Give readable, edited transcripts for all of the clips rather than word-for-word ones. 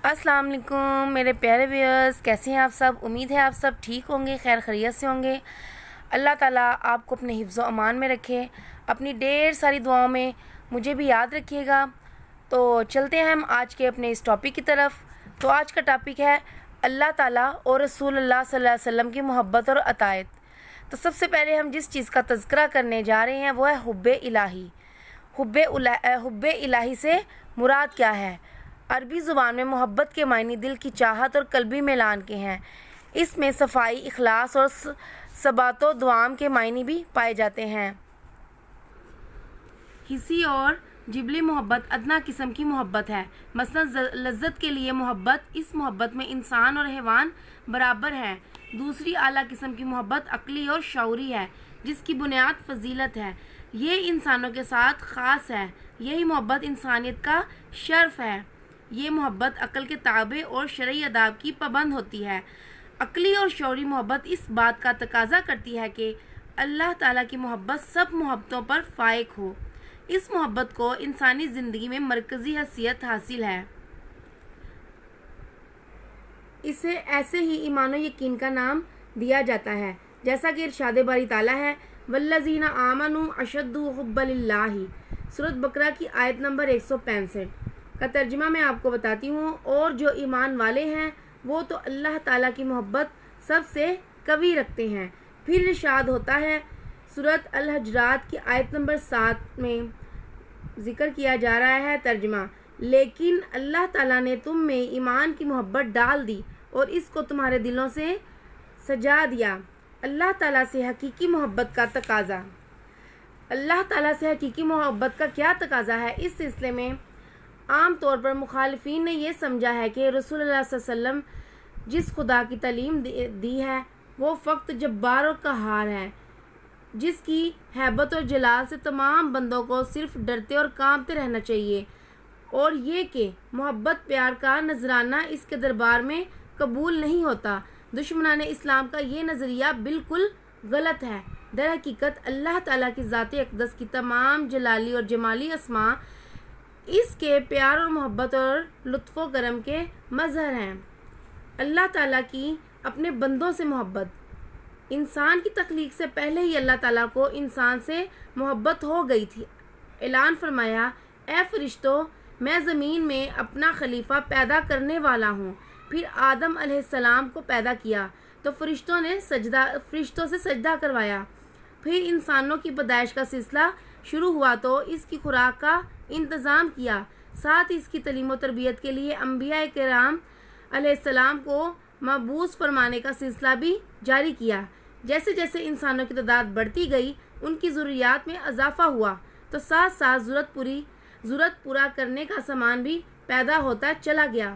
السلام علیکم میرے پیارے ویئرز، کیسے ہیں آپ سب؟ امید ہے آپ سب ٹھیک ہوں گے، خیر خیریت سے ہوں گے۔ اللہ تعالیٰ آپ کو اپنے حفظ و امان میں رکھے، اپنی ڈھیر ساری دعاؤں میں مجھے بھی یاد رکھیے گا۔ تو چلتے ہیں ہم آج کے اپنے اس ٹاپک کی طرف۔ تو آج کا ٹاپک ہے اللہ تعالیٰ اور رسول اللہ صلی اللہ علیہ وسلم کی محبت اور اطاعت۔ تو سب سے پہلے ہم جس چیز کا تذکرہ کرنے جا رہے ہیں وہ ہے حب الہی۔ حب الہی سے مراد کیا ہے؟ عربی زبان میں محبت کے معنی دل کی چاہت اور قلبی میلان کے ہیں۔ اس میں صفائی، اخلاص اور ثبات و دوام کے معنی بھی پائے جاتے ہیں۔ حسی اور جبلی محبت ادنیٰ قسم کی محبت ہے، مثلاً لذت کے لیے محبت۔ اس محبت میں انسان اور حیوان برابر ہیں۔ دوسری اعلیٰ قسم کی محبت عقلی اور شعوری ہے، جس کی بنیاد فضیلت ہے۔ یہ انسانوں کے ساتھ خاص ہے۔ یہی محبت انسانیت کا شرف ہے۔ یہ محبت عقل کے تابع اور شرعی آداب کی پابند ہوتی ہے۔ عقلی اور شعوری محبت اس بات کا تقاضا کرتی ہے کہ اللہ تعالیٰ کی محبت سب محبتوں پر فائق ہو۔ اس محبت کو انسانی زندگی میں مرکزی حیثیت حاصل ہے۔ اسے ایسے ہی ایمان و یقین کا نام دیا جاتا ہے، جیسا کہ ارشاد باری تعالیٰ ہے والذین آمنوا اشد حبا للہ، سورۃ بقرہ کی آیت نمبر 165 کا ترجمہ میں آپ کو بتاتی ہوں۔ اور جو ایمان والے ہیں وہ تو اللہ تعالیٰ کی محبت سب سے قوی رکھتے ہیں۔ پھر ارشاد ہوتا ہے سورۃ الحجرات کی آیت نمبر 7 میں ذکر کیا جا رہا ہے ترجمہ، لیکن اللہ تعالیٰ نے تم میں ایمان کی محبت ڈال دی اور اس کو تمہارے دلوں سے سجا دیا۔ اللہ تعالیٰ سے حقیقی محبت کا تقاضا۔ اللہ تعالیٰ سے حقیقی محبت کا کیا تقاضا ہے؟ اس سلسلے میں عام طور پر مخالفین نے یہ سمجھا ہے کہ رسول اللہ صلی اللہ علیہ وسلم جس خدا کی تعلیم دی ہے وہ فقط جبار اور قہار ہے، جس کی ہیبت اور جلال سے تمام بندوں کو صرف ڈرتے اور کانپتے رہنا چاہیے، اور یہ کہ محبت پیار کا نذرانہ اس کے دربار میں قبول نہیں ہوتا۔ دشمنان اسلام کا یہ نظریہ بالکل غلط ہے۔ در حقیقت اللہ تعالیٰ کی ذات اقدس کی تمام جلالی اور جمالی اسماء اس کے پیار اور محبت اور لطف و کرم کے مظہر ہیں۔ اللہ تعالیٰ کی اپنے بندوں سے محبت۔ انسان کی تخلیق سے پہلے ہی اللہ تعالیٰ کو انسان سے محبت ہو گئی تھی۔ اعلان فرمایا، اے فرشتوں، میں زمین میں اپنا خلیفہ پیدا کرنے والا ہوں۔ پھر آدم علیہ السلام کو پیدا کیا تو فرشتوں سے سجدہ کروایا۔ پھر انسانوں کی پیدائش کا سلسلہ شروع ہوا تو اس کی خوراک کا انتظام کیا، ساتھ اس کی تعلیم و تربیت کے لیے انبیاء کرام علیہ السلام کو مبعوث فرمانے کا سلسلہ بھی جاری کیا۔ جیسے جیسے انسانوں کی تعداد بڑھتی گئی، ان کی ضروریات میں اضافہ ہوا تو ساتھ ساتھ ضرورت پورا کرنے کا سامان بھی پیدا ہوتا چلا گیا۔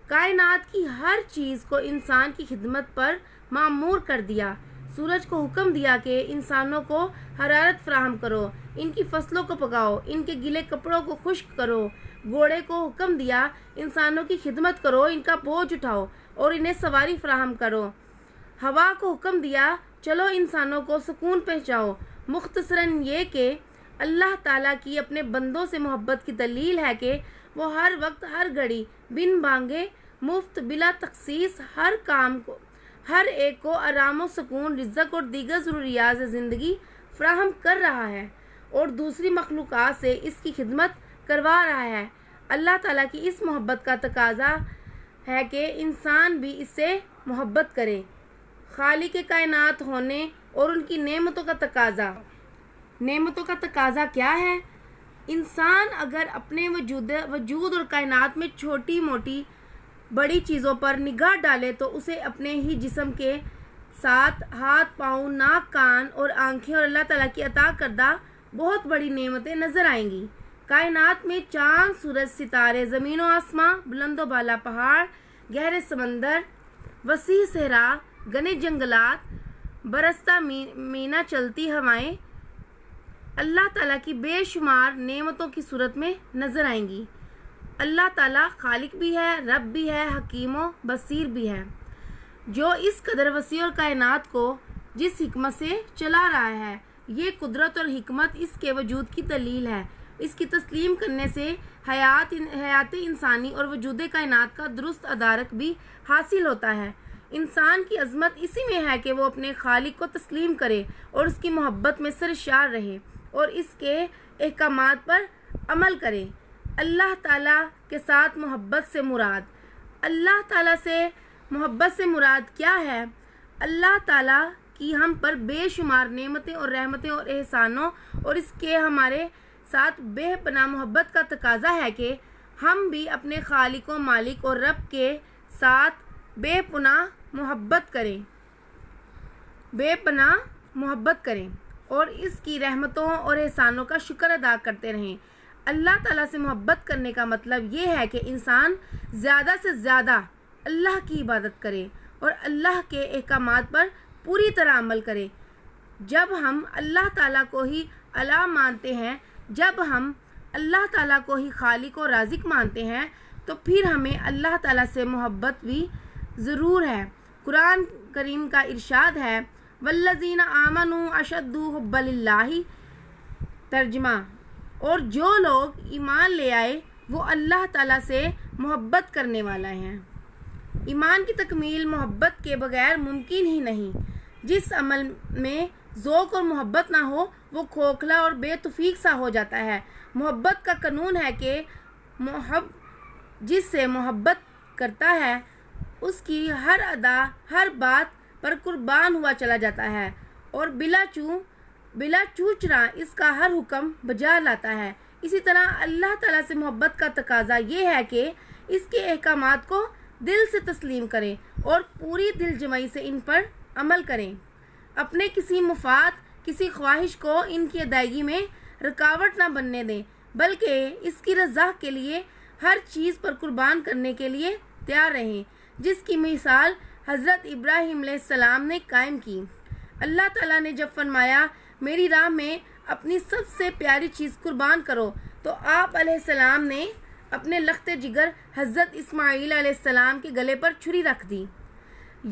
کائنات کی ہر چیز کو انسان کی خدمت پر مامور کر دیا۔ سورج کو حکم دیا کہ انسانوں کو حرارت فراہم کرو، ان کی فصلوں کو پکاؤ، ان کے گیلے کپڑوں کو خشک کرو۔ گھوڑے کو حکم دیا انسانوں کی خدمت کرو، ان کا بوجھ اٹھاؤ اور انہیں سواری فراہم کرو۔ ہوا کو حکم دیا چلو انسانوں کو سکون پہنچاؤ۔ مختصراً یہ کہ اللہ تعالیٰ کی اپنے بندوں سے محبت کی دلیل ہے کہ وہ ہر وقت ہر گھڑی بن بانگے مفت بلا تخصیص ہر ایک کو آرام و سکون، رزق اور دیگر ضروریات زندگی فراہم کر رہا ہے اور دوسری مخلوقات سے اس کی خدمت کروا رہا ہے۔ اللہ تعالیٰ کی اس محبت کا تقاضا ہے کہ انسان بھی اس سے محبت کرے۔ خالق کائنات ہونے اور ان کی نعمتوں کا تقاضا کیا ہے؟ انسان اگر اپنے وجود اور کائنات میں چھوٹی موٹی بڑی چیزوں پر نگاہ ڈالے تو اسے اپنے ہی جسم کے ساتھ ہاتھ، پاؤں، ناک، کان اور آنکھیں اور اللہ تعالیٰ کی عطا کردہ بہت بڑی نعمتیں نظر آئیں گی۔ کائنات میں چاند، سورج، ستارے، زمین و آسماں، بلند و بالا پہاڑ، گہرے سمندر، وسیع صحرا، گھنے جنگلات، برستا مینا چلتی ہوائیں اللہ تعالیٰ کی بے شمار نعمتوں کی صورت میں نظر آئیں گی۔ اللہ تعالیٰ خالق بھی ہے، رب بھی ہے، حکیم و بصیر بھی ہے، جو اس قدر وسیع اور کائنات کو جس حکمت سے چلا رہا ہے۔ یہ قدرت اور حکمت اس کے وجود کی دلیل ہے۔ اس کی تسلیم کرنے سے حیات انسانی اور وجود کائنات کا درست ادارک بھی حاصل ہوتا ہے۔ انسان کی عظمت اسی میں ہے کہ وہ اپنے خالق کو تسلیم کرے اور اس کی محبت میں سرشار رہے اور اس کے احکامات پر عمل کرے۔ اللہ تعالیٰ کے ساتھ محبت سے مراد، اللہ تعالیٰ سے محبت سے مراد کیا ہے؟ اللہ تعالیٰ کی ہم پر بے شمار نعمتیں اور رحمتیں اور احسانوں اور اس کے ہمارے ساتھ بے پناہ محبت کا تقاضا ہے کہ ہم بھی اپنے خالق و مالک اور رب کے ساتھ بے پناہ محبت کریں اور اس کی رحمتوں اور احسانوں کا شکر ادا کرتے رہیں۔ اللہ تعالیٰ سے محبت کرنے کا مطلب یہ ہے کہ انسان زیادہ سے زیادہ اللہ کی عبادت کرے اور اللہ کے احکامات پر پوری طرح عمل کرے۔ جب ہم اللہ تعالیٰ کو ہی الہ مانتے ہیں، جب ہم اللہ تعالیٰ کو ہی خالق و رازق مانتے ہیں، تو پھر ہمیں اللہ تعالیٰ سے محبت بھی ضرور ہے۔ قرآن کریم کا ارشاد ہے والذین آمنوا اشد حبا للہ، ترجمہ، اور جو لوگ ایمان لے آئے وہ اللہ تعالیٰ سے محبت کرنے والا ہیں۔ ایمان کی تکمیل محبت کے بغیر ممکن ہی نہیں۔ جس عمل میں ذوق اور محبت نہ ہو وہ کھوکھلا اور بے توفیق سا ہو جاتا ہے۔ محبت کا قانون ہے کہ جس سے محبت کرتا ہے اس کی ہر ادا ہر بات پر قربان ہوا چلا جاتا ہے اور بلا چوچرا اس کا ہر حکم بجا لاتا ہے۔ اسی طرح اللہ تعالیٰ سے محبت کا تقاضا یہ ہے کہ اس کے احکامات کو دل سے تسلیم کریں اور پوری دل جمعی سے ان پر عمل کریں۔ اپنے کسی مفاد، کسی خواہش کو ان کی ادائیگی میں رکاوٹ نہ بننے دیں، بلکہ اس کی رضا کے لیے ہر چیز پر قربان کرنے کے لیے تیار رہیں، جس کی مثال حضرت ابراہیم علیہ السلام نے قائم کی۔ اللہ تعالیٰ نے جب فرمایا میری راہ میں اپنی سب سے پیاری چیز قربان کرو، تو آپ علیہ السلام نے اپنے لخت جگر حضرت اسماعیل علیہ السلام کے گلے پر چھری رکھ دی۔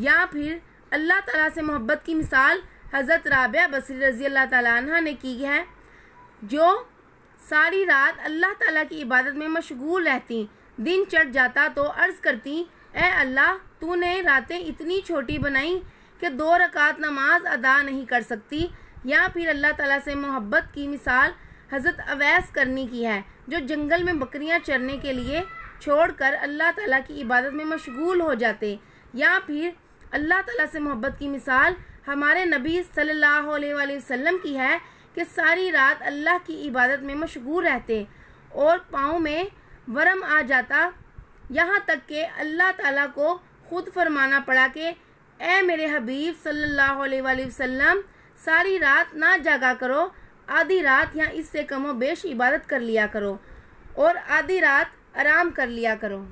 یا پھر اللہ تعالیٰ سے محبت کی مثال حضرت رابعہ بصری رضی اللہ تعالیٰ عنہ نے کی ہے، جو ساری رات اللہ تعالیٰ کی عبادت میں مشغول رہتی، دن چڑھ جاتا تو عرض کرتی اے اللہ، تو نے راتیں اتنی چھوٹی بنائی کہ 2 رکعت نماز ادا نہیں کر سکتی۔ یا پھر اللہ تعالیٰ سے محبت کی مثال حضرت اویس کرنی کی ہے، جو جنگل میں بکریاں چرنے کے لیے چھوڑ کر اللہ تعالیٰ کی عبادت میں مشغول ہو جاتے۔ یا پھر اللہ تعالیٰ سے محبت کی مثال ہمارے نبی صلی اللہ علیہ وآلہ وسلم کی ہے کہ ساری رات اللہ کی عبادت میں مشغول رہتے اور پاؤں میں ورم آ جاتا، یہاں تک کہ اللہ تعالیٰ کو خود فرمانا پڑا کہ اے میرے حبیب صلی اللہ علیہ وآلہ وسلم، ساری رات نہ جاگا کرو، آدھی رات یا اس سے کم و بیش عبادت کر لیا کرو اور آدھی رات آرام کر لیا کرو۔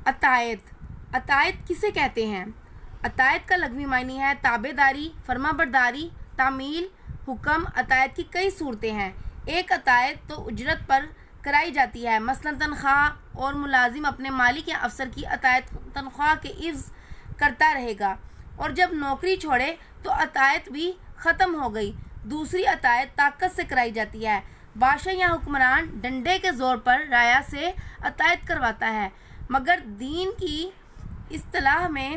اطاعت کسے کہتے ہیں؟ اطاعت کا لغوی معنی ہے تابع داری، فرما برداری، تعمیل، حکم۔ اطاعت کی کئی صورتیں ہیں۔ ایک اطاعت تو اجرت پر کرائی جاتی ہے، مثلا تنخواہ، اور ملازم اپنے مالک یا افسر کی اطاعت تنخواہ کے عوض کرتا رہے گا، اور جب نوکری چھوڑے تو اطاعت بھی ختم ہو گئی۔ دوسری اطاعت طاقت سے کرائی جاتی ہے، بادشاہ یا حکمران ڈنڈے کے زور پر رعایا سے اطاعت کرواتا ہے، مگر دین کی اصطلاح میں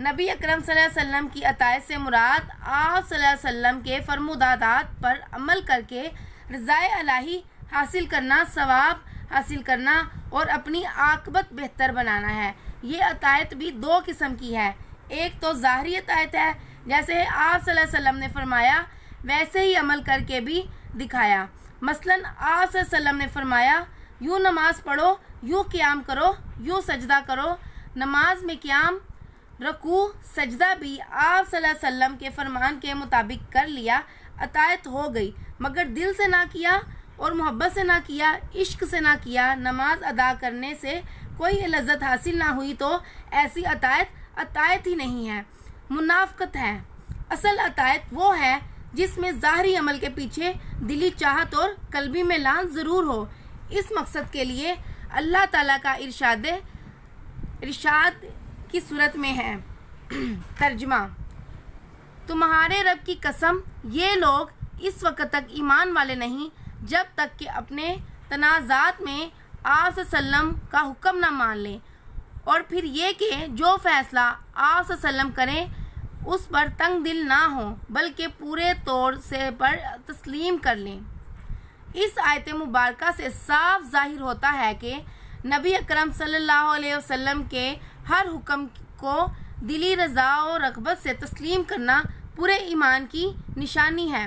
نبی اکرم صلی اللہ علیہ وسلم کی اطاعت سے مراد آپ صلی اللہ علیہ وسلم کے فرمودات پر عمل کر کے رضائے الہی حاصل کرنا، ثواب حاصل کرنا اور اپنی عاقبت بہتر بنانا ہے۔ یہ اطاعت بھی 2 قسم کی ہے۔ ایک تو ظاہری اطاعت ہے، جیسے آپ صلی اللہ علیہ وسلم نے فرمایا ویسے ہی عمل کر کے بھی دکھایا۔ مثلا آپ صلی اللہ علیہ وسلم نے فرمایا یوں نماز پڑھو، یوں قیام کرو، یوں سجدہ کرو۔ نماز میں قیام، رکوع، سجدہ بھی آپ صلی اللہ علیہ وسلم کے فرمان کے مطابق کر لیا، اطاعت ہو گئی، مگر دل سے نہ کیا اور محبت سے نہ کیا، عشق سے نہ کیا، نماز ادا کرنے سے کوئی لذت حاصل نہ ہوئی، تو ایسی اطاعت ہی نہیں ہے، منافقت ہے۔ اصل اطاعت وہ ہے جس میں ظاہری عمل کے پیچھے دلی چاہت اور قلبی میلان ضرور ہو۔ اس مقصد کے لیے اللہ تعالیٰ کا ارشاد کی صورت میں ہے۔ ترجمہ: تمہارے رب کی قسم، یہ لوگ اس وقت تک ایمان والے نہیں جب تک کہ اپنے تنازعات میں آپ صلی اللہ علیہ وسلم کا حکم نہ مان لیں، اور پھر یہ کہ جو فیصلہ آپ صلی اللہ علیہ وسلم کریں اس پر تنگ دل نہ ہوں بلکہ پورے طور سے پر تسلیم کر لیں۔ اس آیت مبارکہ سے صاف ظاہر ہوتا ہے کہ نبی اکرم صلی اللہ علیہ وسلم کے ہر حکم کو دلی رضا و رغبت سے تسلیم کرنا پورے ایمان کی نشانی ہے۔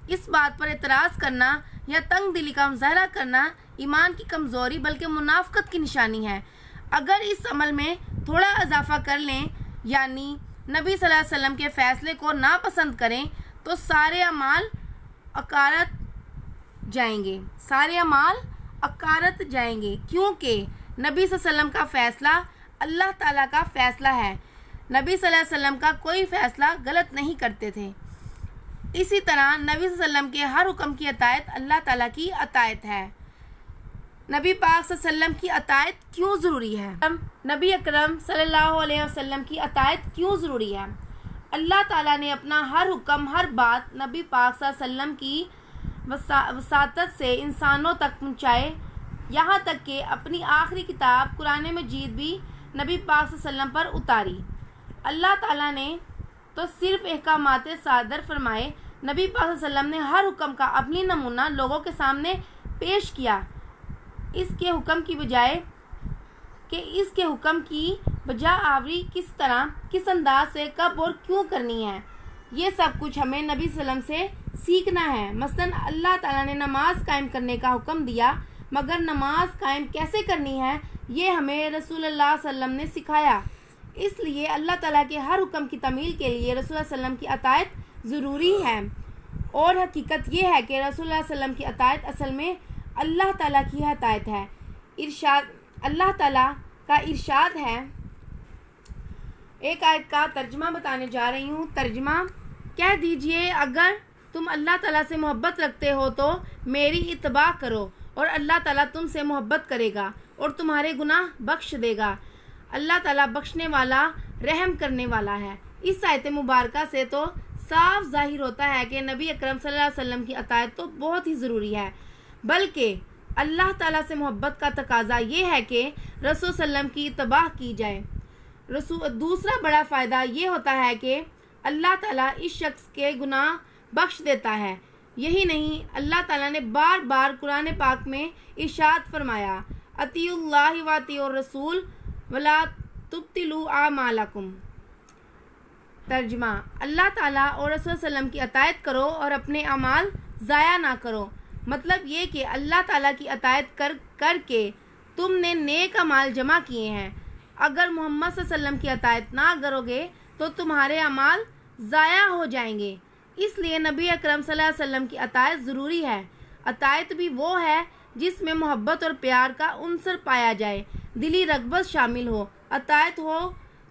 اس بات پر اعتراض کرنا یا تنگ دلی کا مظاہرہ کرنا ایمان کی کمزوری بلکہ منافقت کی نشانی ہے۔ اگر اس عمل میں تھوڑا اضافہ کر لیں یعنی نبی صلی اللہ علیہ وسلم کے فیصلے کو ناپسند کریں تو سارے اعمال اکارت جائیں گے کیونکہ نبی صلی اللہ علیہ وسلم کا فیصلہ اللہ تعالیٰ کا فیصلہ ہے۔ نبی صلی اللہ علیہ وسلم کا کوئی فیصلہ غلط نہیں کرتے تھے۔ اسی طرح نبی صلی اللہ علیہ وسلم کے ہر حکم کی اطاعت اللہ تعالیٰ کی اطاعت ہے۔ نبی پاک صلی اللہ علیہ وسلم کی اطاعت کیوں ضروری ہے؟ نبی اکرم صلی اللہ علیہ وسلم کی اطاعت کیوں ضروری ہے؟ اللہ تعالیٰ نے اپنا ہر حکم، ہر بات نبی پاک صلی اللہ علیہ وسلم کی وساطت سے انسانوں تک پہنچائے، یہاں تک کہ اپنی آخری کتاب قرآن مجید بھی نبی پاک صلی اللہ علیہ وسلم پر اتاری۔ اللہ تعالیٰ نے تو صرف احکامات صادر فرمائے، نبی پاک صلی اللہ علیہ وسلم نے ہر حکم کا عملی نمونہ لوگوں کے سامنے پیش کیا۔ اس کے حکم کی بجا آوری کس طرح، کس انداز سے، کب اور کیوں کرنی ہے، یہ سب کچھ ہمیں نبی صلی اللہ علیہ وسلم سے سیکھنا ہے۔ مثلاً اللہ تعالیٰ نے نماز قائم کرنے کا حکم دیا، مگر نماز قائم کیسے کرنی ہے یہ ہمیں رسول اللہ صلی اللہ علیہ وسلم نے سکھایا۔ اس لیے اللہ تعالیٰ کے ہر حکم کی تعمیل کے لیے رسول اللہ صلی اللہ علیہ وسلم کی اطاعت ضروری ہے، اور حقیقت یہ ہے کہ رسول اللہ صلی اللہ علیہ وسلم کی اطاعت اصل میں اللہ تعالیٰ کی اطاعت ہے۔ اللہ تعالیٰ کا ارشاد ہے، ایک آیت کا ترجمہ بتانے جا رہی ہوں۔ ترجمہ: کہہ دیجئے اگر تم اللہ تعالیٰ سے محبت رکھتے ہو تو میری اتباع کرو، اور اللہ تعالیٰ تم سے محبت کرے گا اور تمہارے گناہ بخش دے گا۔ اللہ تعالیٰ بخشنے والا، رحم کرنے والا ہے۔ اس آیت مبارکہ سے تو صاف ظاہر ہوتا ہے کہ نبی اکرم صلی اللہ علیہ وسلم کی اطاعت تو بہت ہی ضروری ہے، بلکہ اللہ تعالیٰ سے محبت کا تقاضا یہ ہے کہ رسول صلی اللہ علیہ وسلم کی اتباع کی جائے۔ دوسرا بڑا فائدہ یہ ہوتا ہے کہ اللہ تعالیٰ اس شخص کے گناہ بخش دیتا ہے۔ یہی نہیں، اللہ تعالیٰ نے بار بار قرآن پاک میں ارشاد فرمایا، اطیعوا اللہ و اطیعوا الرسول ولا تبطلوا اعمالکم۔ ترجمہ: اللہ تعالیٰ اور رسول صلی اللہ علیہ وسلم کی اطاعت کرو اور اپنے اعمال ضائع نہ کرو۔ مطلب یہ کہ اللہ تعالیٰ کی اطاعت کر کے تم نے نیک اعمال جمع کیے ہیں۔ اگر محمد صلی اللہ علیہ وسلم کی اطاعت نہ کرو گے تو تمہارے اعمال ضائع ہو جائیں گے۔ اس لیے نبی اکرم صلی اللہ علیہ وسلم کی اطاعت ضروری ہے۔ اطاعت بھی وہ ہے جس میں محبت اور پیار کا عنصر پایا جائے، دلی رغبت شامل ہو۔ اطاعت ہو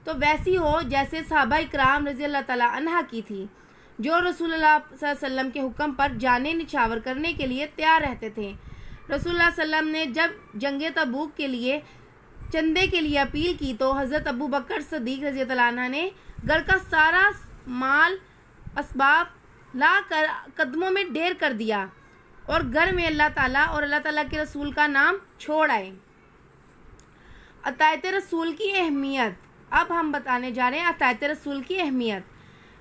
تو ویسی ہو جیسے صحابہ کرام رضی اللہ تعالیٰ عنہ کی تھی، جو رسول اللہ صلی اللہ علیہ وسلم کے حکم پر جانیں نچھاور کرنے کے لیے تیار رہتے تھے۔ رسول اللہ صلی اللہ علیہ وسلم نے جب جنگ تبوک کے لیے چندے کے لیے اپیل کی تو حضرت ابو بکر صدیق رضی اللہ عنہ نے گھر کا سارا مال اسباب لا کر قدموں میں ڈھیر کر دیا اور گھر میں اللہ تعالیٰ اور اللہ تعالیٰ کے رسول کا نام چھوڑ آئے۔ اطاعت رسول کی اہمیت۔ اب ہم بتانے جا رہے ہیں اطاعت رسول کی اہمیت۔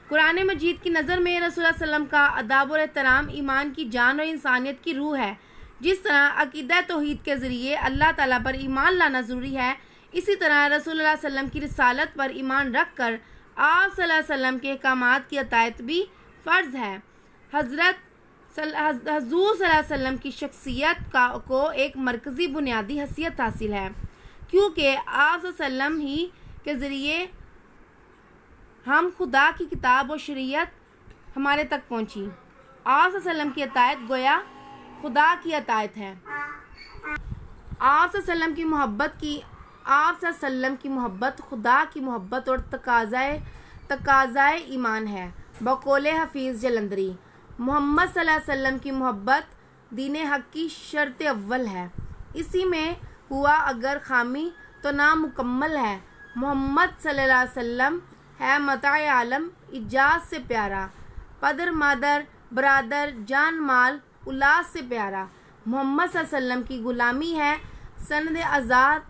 قرآن مجید کی نظر میں رسول اللہ صلی اللہ علیہ وسلم کا ادب اور احترام ایمان کی جان اور انسانیت کی روح ہے۔ جس طرح عقیدہ توحید کے ذریعے اللہ تعالیٰ پر ایمان لانا ضروری ہے، اسی طرح رسول اللہ صلی اللہ علیہ وسلم کی رسالت پر ایمان رکھ کر آپ صلی اللہ علیہ وسلم کے احکامات کی اطاعت بھی فرض ہے۔ حضور صلی اللہ علیہ وسلم کی شخصیت کو ایک مرکزی بنیادی حیثیت حاصل ہے، کیونکہ آپ صلی اللہ علیہ وسلم ہی کے ذریعے ہم خدا کی کتاب و شریعت ہمارے تک پہنچی۔ آپ صلی اللہ علیہ وسلم کی اطاعت گویا خدا کی اطاعت ہے۔ آپ صلی اللہ علیہ وسلم کی محبت خدا کی محبت اور تقاضائے ایمان ہے۔ بقول حفیظ جلندری، محمد صلی اللہ علیہ وسلم کی محبت دین حق کی شرط اول ہے، اسی میں ہوا اگر خامی تو نامکمل ہے۔ محمد صلی اللہ علیہ وسلم ہے متاع عالم، ایجاد سے پیارا، پدر مادر برادر جان مال اولاد سے پیارا۔ محمد صلی اللہ علیہ وسلم کی غلامی ہے سند آزاد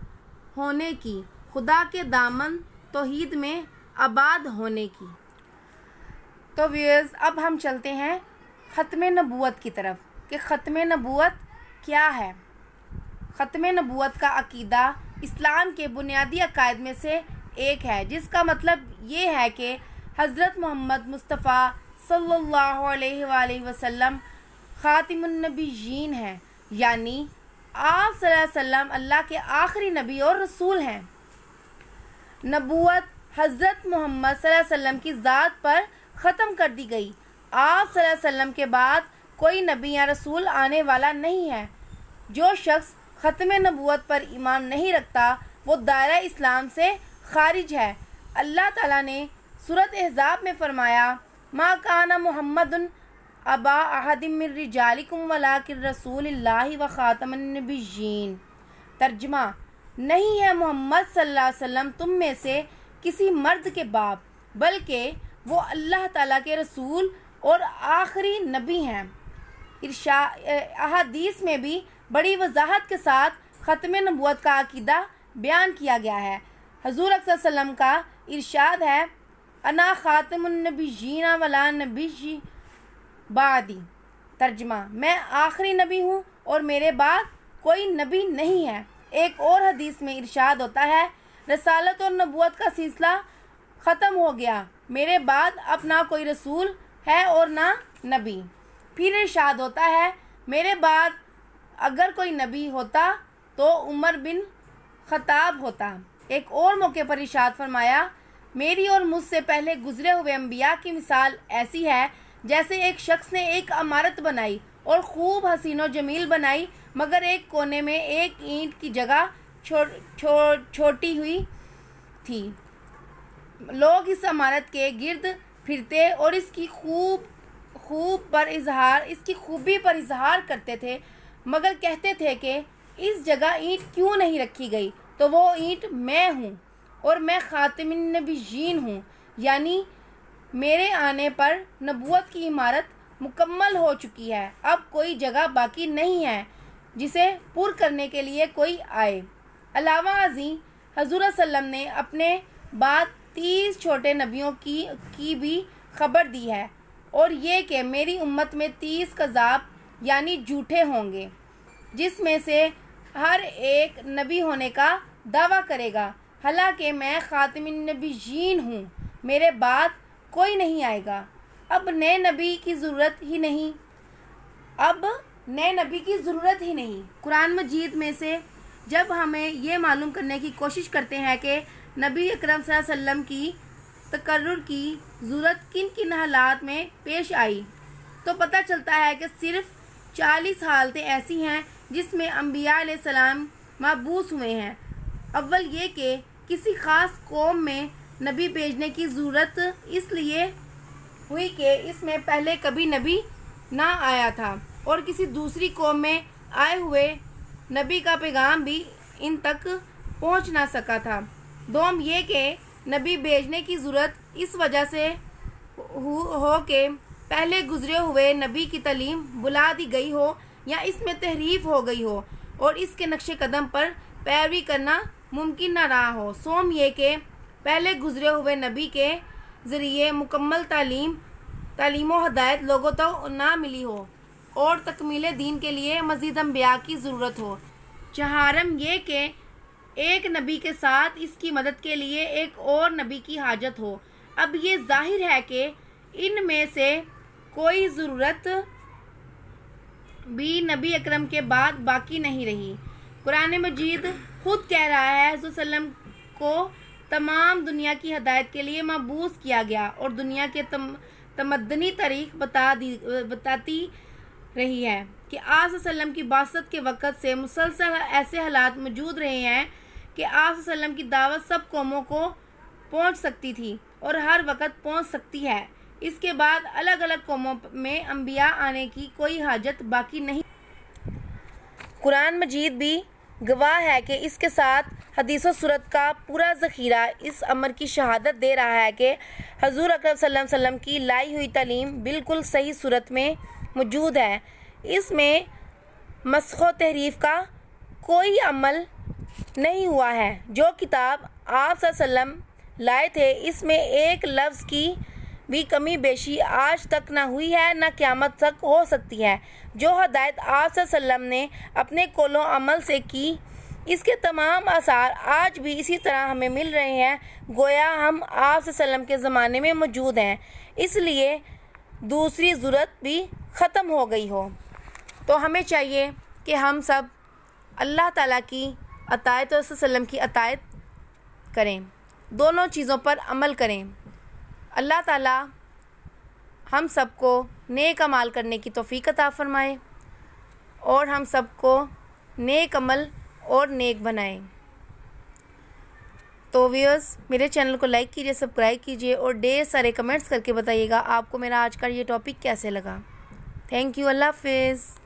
ہونے کی، خدا کے دامن توحید میں آباد ہونے کی۔ تو ویئرز اب ہم چلتے ہیں ختم نبوت کی طرف کہ ختم نبوت کیا ہے۔ ختم نبوت کا عقیدہ اسلام کے بنیادی عقائد میں سے ایک ہے، جس کا مطلب یہ ہے کہ حضرت محمد مصطفیٰ صلی اللہ علیہ وآلہ وسلم خاتم النبیین ہیں، یعنی آپ صلی اللہ علیہ وسلم اللہ کے آخری نبی اور رسول ہیں۔ نبوت حضرت محمد صلی اللہ علیہ وسلم کی ذات پر ختم کر دی گئی۔ آپ صلی اللہ علیہ وسلم کے بعد کوئی نبی یا رسول آنے والا نہیں ہے۔ جو شخص ختم نبوت پر ایمان نہیں رکھتا وہ دائرہ اسلام سے خارج ہے۔ اللہ تعالیٰ نے سورۃ احزاب میں فرمایا ما کان محمد ابا احد من رجالکم ولکن رسول اللہ و خاتم النبیین۔ ترجمہ: نہیں ہے محمد صلی اللہ علیہ وسلم تم میں سے کسی مرد کے باپ، بلکہ وہ اللہ تعالیٰ کے رسول اور آخری نبی ہیں۔ احادیث میں بھی بڑی وضاحت کے ساتھ ختم نبوت کا عقیدہ بیان کیا گیا ہے۔ حضور صلی اللہ علیہ وسلم کا ارشاد ہے انا خاتم النبیین ولا نبی بعدی۔ ترجمہ: میں آخری نبی ہوں اور میرے بعد کوئی نبی نہیں ہے۔ ایک اور حدیث میں ارشاد ہوتا ہے رسالت اور نبوت کا سلسلہ ختم ہو گیا، میرے بعد اب نہ کوئی رسول ہے اور نہ نبی۔ پھر ارشاد ہوتا ہے میرے بعد اگر کوئی نبی ہوتا تو عمر بن خطاب ہوتا۔ ایک اور موقع پر ارشاد فرمایا میری اور مجھ سے پہلے گزرے ہوئے انبیاء کی مثال ایسی ہے جیسے ایک شخص نے ایک عمارت بنائی اور خوب حسین و جمیل بنائی، مگر ایک کونے میں ایک اینٹ کی جگہ چھوٹی ہوئی تھی۔ لوگ اس عمارت کے گرد پھرتے اور اس کی خوبی پر اظہار کرتے تھے، مگر کہتے تھے کہ اس جگہ اینٹ کیوں نہیں رکھی گئی؟ تو وہ اینٹ میں ہوں اور میں خاتم النبیین ہوں، یعنی میرے آنے پر نبوت کی عمارت مکمل ہو چکی ہے، اب کوئی جگہ باقی نہیں ہے جسے پر کرنے کے لیے کوئی آئے۔ علاوہ ازیں حضور صلی اللہ علیہ وسلم نے اپنے بعد 30 چھوٹے نبیوں کی بھی خبر دی ہے، اور یہ کہ میری امت میں 30 کذاب یعنی جھوٹے ہوں گے، جس میں سے ہر ایک نبی ہونے کا دعویٰ کرے گا، حالانکہ میں خاتم النبیین ہوں، میرے بعد کوئی نہیں آئے گا۔ اب نئے نبی کی ضرورت ہی نہیں۔ قرآن مجید میں سے جب ہمیں یہ معلوم کرنے کی کوشش کرتے ہیں کہ نبی اکرم صلی اللہ علیہ وسلم کی تقرر کی ضرورت کن کن حالات میں پیش آئی، تو پتہ چلتا ہے کہ صرف 40 حالتیں ایسی ہیں جس میں انبیاء علیہ السلام مبعوث ہوئے ہیں۔ اول یہ کہ کسی خاص قوم میں نبی بھیجنے کی ضرورت اس لیے ہوئی کہ اس میں پہلے کبھی نبی نہ آیا تھا اور کسی دوسری قوم میں آئے ہوئے نبی کا پیغام بھی ان تک پہنچ نہ سکا تھا۔ دوم یہ کہ نبی بھیجنے کی ضرورت اس وجہ سے ہو کہ پہلے گزرے ہوئے نبی کی تعلیم بلا دی گئی ہو یا اس میں تحریف ہو گئی ہو اور اس کے نقش قدم پر پیروی کرنا ممکن نہ رہا ہو۔ سوم یہ کہ پہلے گزرے ہوئے نبی کے ذریعے مکمل تعلیم و ہدایت لوگوں تک نہ ملی ہو اور تکمیل دین کے لیے مزید انبیاء کی ضرورت ہو۔ چہارم یہ کہ ایک نبی کے ساتھ اس کی مدد کے لیے ایک اور نبی کی حاجت ہو۔ اب یہ ظاہر ہے کہ ان میں سے کوئی ضرورت بھی نبی اکرم کے بعد باقی نہیں رہی۔ قرآن مجید خود کہہ رہا ہے حضور صلی اللہ علیہ وسلم کو تمام دنیا کی ہدایت کے لیے مبعوث کیا گیا اور دنیا کے تمدنی تاریخ بتاتی رہی ہے کہ آپ صلی اللہ علیہ وسلم کی بعثت کے وقت سے مسلسل ایسے حالات موجود رہے ہیں کہ آپ صلی اللہ علیہ وسلم کی دعوت سب قوموں کو پہنچ سکتی تھی اور ہر وقت پہنچ سکتی ہے۔ اس کے بعد الگ الگ قوموں میں انبیاء آنے کی کوئی حاجت باقی نہیں۔ قرآن مجید بھی گواہ ہے کہ اس کے ساتھ حدیث و سیرت کا پورا ذخیرہ اس امر کی شہادت دے رہا ہے کہ حضور اکرم صلی اللہ علیہ وسلم کی لائی ہوئی تعلیم بالکل صحیح صورت میں موجود ہے۔ اس میں مسخ و تحریف کا کوئی عمل نہیں ہوا ہے۔ جو کتاب آپ صلی اللہ علیہ وسلم لائے تھے اس میں ایک لفظ کی بھی کمی بیشی آج تک نہ ہوئی ہے نہ قیامت تک ہو سکتی ہے۔ جو ہدایت آپ صلی اللہ علیہ وسلم نے اپنے قول و عمل سے کی اس کے تمام آثار آج بھی اسی طرح ہمیں مل رہے ہیں گویا ہم آپ صلی اللہ علیہ وسلم کے زمانے میں موجود ہیں، اس لیے دوسری ضرورت بھی ختم ہو گئی ہو۔ تو ہمیں چاہیے کہ ہم سب اللہ تعالیٰ کی اطاعت اور صلی اللہ علیہ وسلم کی اطاعت کریں، دونوں چیزوں پر عمل کریں۔ اللہ تعالیٰ ہم سب کو نیک عمل کرنے کی توفیق عطا فرمائے اور ہم سب کو نیک عمل اور نیک بنائیں۔ تو ویورز میرے چینل کو لائک کیجیے، سبسکرائب کیجیے اور ڈھیر سارے کمنٹس کر کے بتائیے گا آپ کو میرا آج کا یہ ٹاپک کیسے لگا۔ تھینک یو، اللہ حافظ۔